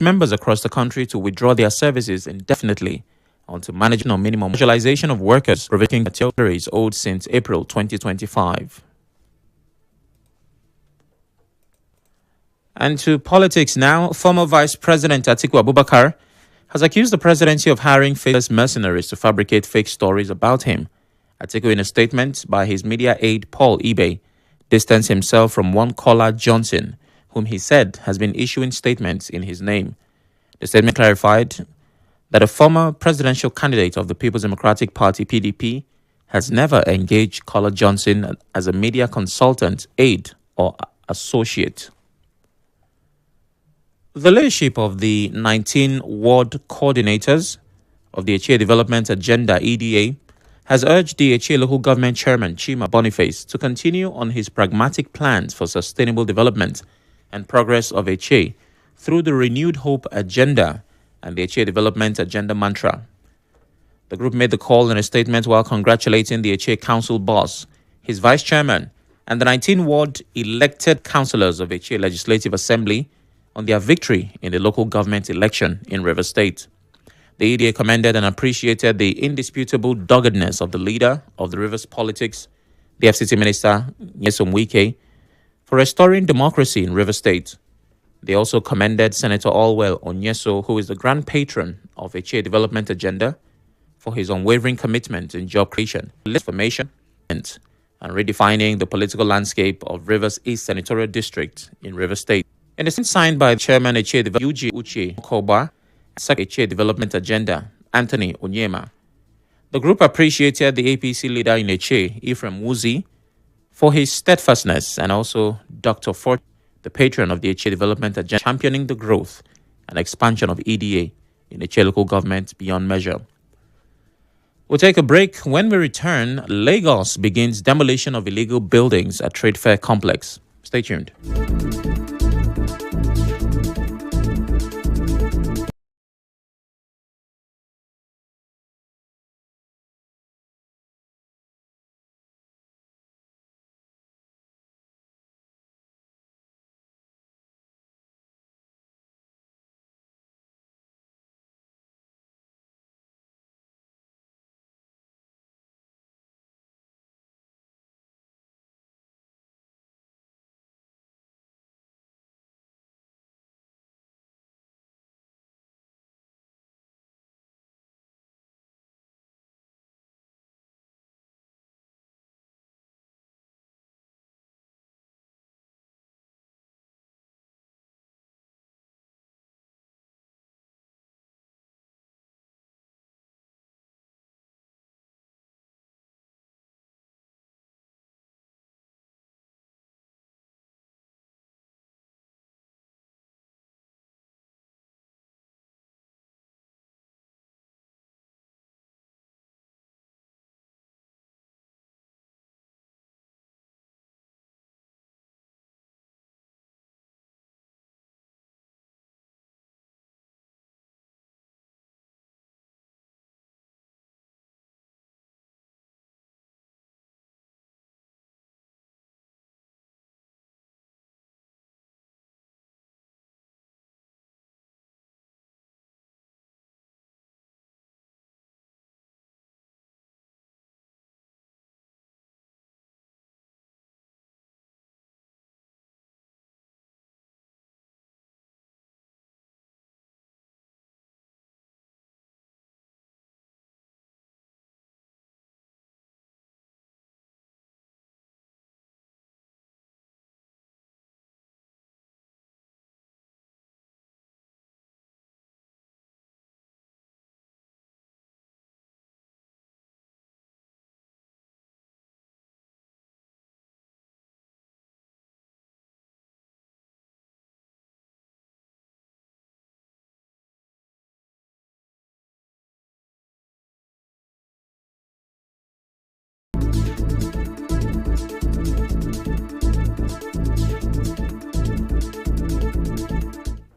members across the country to withdraw their services indefinitely until management or minimum marginalization of workers provoking categories owed since April 2025. And to politics now, former Vice President Atiku Abubakar has accused the presidency of hiring faceless mercenaries to fabricate fake stories about him. Atiku, in a statement by his media aide Paul Ibe, distanced himself from one caller Johnson, whom he said has been issuing statements in his name. The statement clarified that a former presidential candidate of the People's Democratic Party (PDP) has never engaged caller Johnson as a media consultant, aide, or associate. The leadership of the 19 ward coordinators of the Echie Development Agenda (EDA) has urged the Echie local government chairman Chima Boniface to continue on his pragmatic plans for sustainable development and progress of Echie through the Renewed Hope Agenda and the Echie Development Agenda mantra. The group made the call in a statement while congratulating the Echie Council boss, his vice chairman, and the 19 ward elected councillors of Echie Legislative Assembly on their victory in the local government election in Rivers State. The EDA commended and appreciated the indisputable doggedness of the leader of the Rivers politics, the FCT Minister Nyesom Wike, for restoring democracy in Rivers State. They also commended Senator Allwell Onyeso, who is the grand patron of Echie Development Agenda, for his unwavering commitment in job creation, transformation, and redefining the political landscape of Rivers East Senatorial District in Rivers State. In a statement signed by Chairman Echie Uche Uche Koba, Secretary Echie Development Agenda, Anthony Onyema, the group appreciated the APC leader in Echie, Ephraim Wuzi, for his steadfastness, and also Dr. Fort, the patron of the Echie Development Agenda, championing the growth and expansion of EDA in Echie local government beyond measure. We'll take a break. When we return, Lagos begins demolition of illegal buildings at Trade Fair Complex. Stay tuned.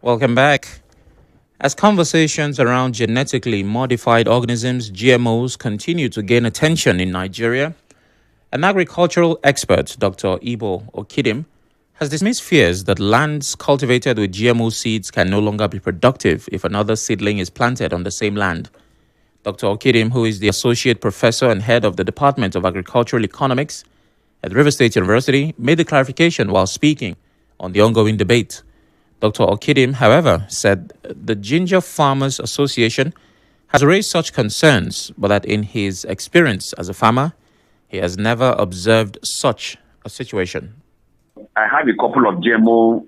Welcome back. As conversations around genetically modified organisms, GMOs, continue to gain attention in Nigeria, an agricultural expert, Dr. Ibo Okidim, has dismissed fears that lands cultivated with GMO seeds can no longer be productive if another seedling is planted on the same land. Dr. Okidim, who is the Associate Professor and Head of the Department of Agricultural Economics at River State University, made the clarification while speaking on the ongoing debate. Dr. Okidim, however, said the Ginger Farmers Association has raised such concerns, but that in his experience as a farmer, he has never observed such a situation. I had a couple of GMO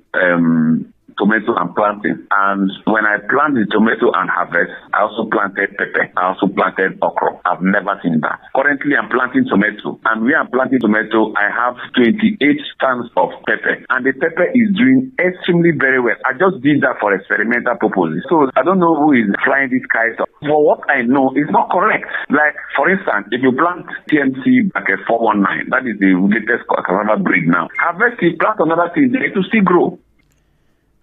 tomato and planting, and when I plant the tomato and harvest, I also planted pepper. I also planted okra. I've never seen that. Currently, I'm planting tomato, and where I'm planting tomato, I have 28 stands of pepper, and the pepper is doing extremely very well. I just did that for experimental purposes. So I don't know who is flying these kites. For what I know, it's not correct. Like, for instance, if you plant TMC bucket 419, that is the latest cassava breed now. Harvest it, plant another thing, it will still grow.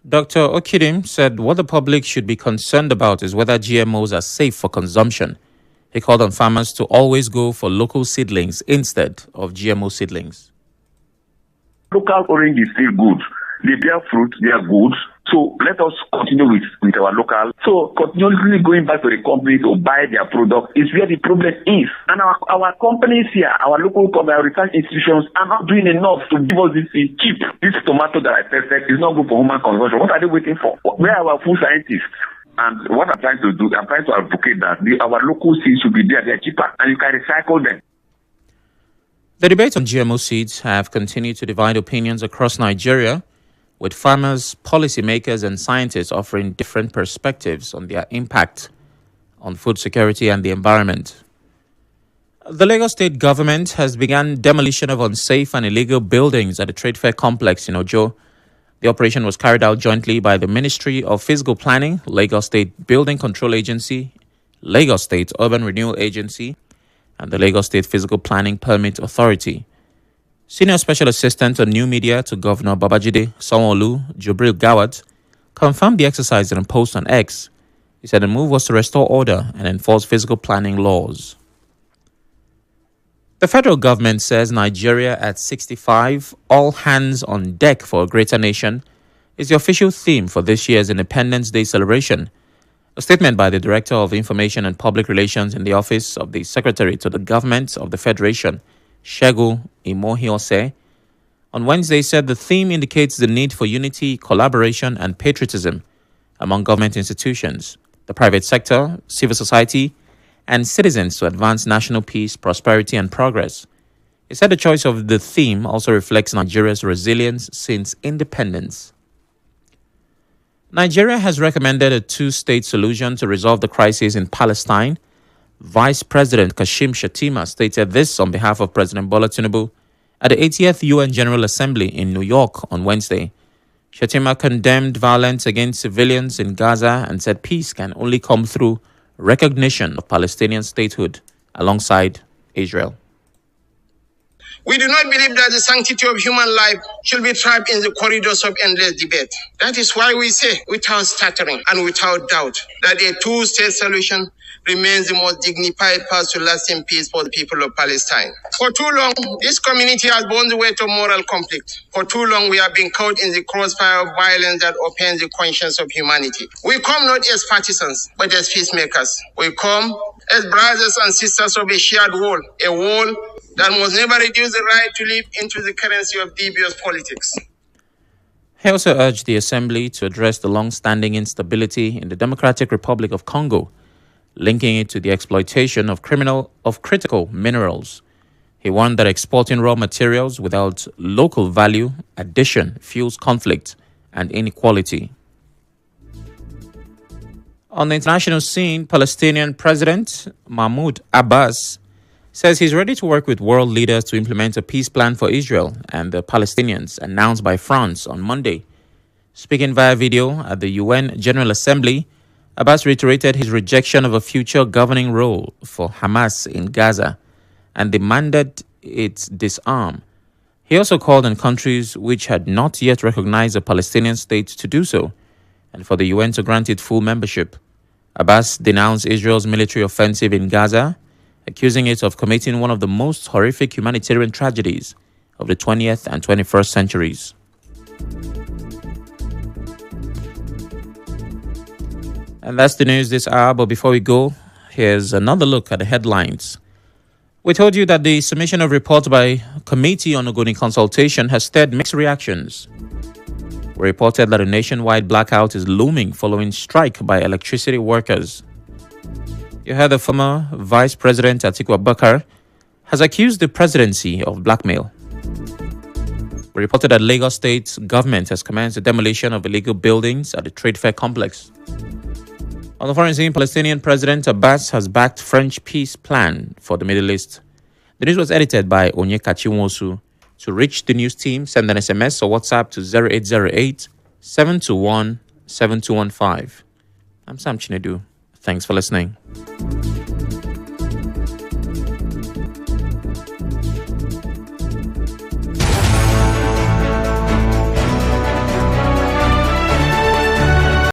Dr. Okidim said what the public should be concerned about is whether GMOs are safe for consumption. He called on farmers to always go for local seedlings instead of GMO seedlings. Local orange is still good. They bear fruit, they are good. So let us continue with our local. So continuously going back to the company to buy their product is where the problem is. And our companies here, our local company, our research institutions are not doing enough to give us this cheap. This tomato that I tested is not good for human consumption. What are they waiting for? Where are our food scientists? And what I'm trying to do, I'm trying to advocate that our local seeds should be there. They're cheaper and you can recycle them. The debate on GMO seeds have continued to divide opinions across Nigeria, with farmers, policymakers, and scientists offering different perspectives on their impact on food security and the environment. The Lagos State government has begun demolition of unsafe and illegal buildings at the Trade Fair complex in Ojo. The operation was carried out jointly by the Ministry of Physical Planning, Lagos State Building Control Agency, Lagos State Urban Renewal Agency, and the Lagos State Physical Planning Permit Authority. Senior Special Assistant on New Media to Governor Babajide Sanwo-Olu, Jubril Gawat, confirmed the exercise in a post on X. He said the move was to restore order and enforce physical planning laws. The federal government says Nigeria at 65, all hands on deck for a greater nation, is the official theme for this year's Independence Day celebration. A statement by the Director of Information and Public Relations in the Office of the Secretary to the Government of the Federation, Segun Imohiose, on Wednesday said the theme indicates the need for unity, collaboration, and patriotism among government institutions, the private sector, civil society, and citizens to advance national peace, prosperity, and progress. He said the choice of the theme also reflects Nigeria's resilience since independence. Nigeria has recommended a two-state solution to resolve the crisis in Palestine. Vice President Kashim Shettima stated this on behalf of President Bola Tinubu at the 80th UN General Assembly in New York on Wednesday. Shettima condemned violence against civilians in Gaza and said peace can only come through recognition of Palestinian statehood alongside Israel. We do not believe that the sanctity of human life should be trapped in the corridors of endless debate. That is why we say, without stuttering and without doubt, that a two-state solution remains the most dignified path to lasting peace for the people of Palestine. For too long, this community has borne the weight of moral conflict. For too long, we have been caught in the crossfire of violence that offends the conscience of humanity. We come not as partisans, but as peacemakers. We come as brothers and sisters of a shared wall, a wall that must never reduce the right to live into the currency of devious politics. He also urged the Assembly to address the long-standing instability in the Democratic Republic of Congo, linking it to the exploitation of critical minerals. He warned that exporting raw materials without local value addition fuels conflict and inequality. On the international scene, Palestinian President Mahmoud Abbas says he's ready to work with world leaders to implement a peace plan for Israel and the Palestinians announced by France on Monday. Speaking via video at the UN General Assembly, Abbas reiterated his rejection of a future governing role for Hamas in Gaza and demanded its disarm. He also called on countries which had not yet recognized a Palestinian state to do so and for the UN to grant it full membership. Abbas denounced Israel's military offensive in Gaza, accusing it of committing one of the most horrific humanitarian tragedies of the 20th and 21st centuries. And that's the news this hour. But before we go, here's another look at the headlines. We told you that the submission of reports by Committee on Ogoni Consultation has stirred mixed reactions. We reported that a nationwide blackout is looming following strike by electricity workers. You heard the former Vice President Atiku Abubakar has accused the presidency of blackmail. We reported that Lagos State government has commenced the demolition of illegal buildings at the Trade Fair complex. On the foreign scene, Palestinian President Abbas has backed French peace plan for the Middle East. The news was edited by Onyekachi Nwosu. To reach the news team, send an SMS or WhatsApp to 0808 721 7215. I'm Sam Chinedu. Thanks for listening.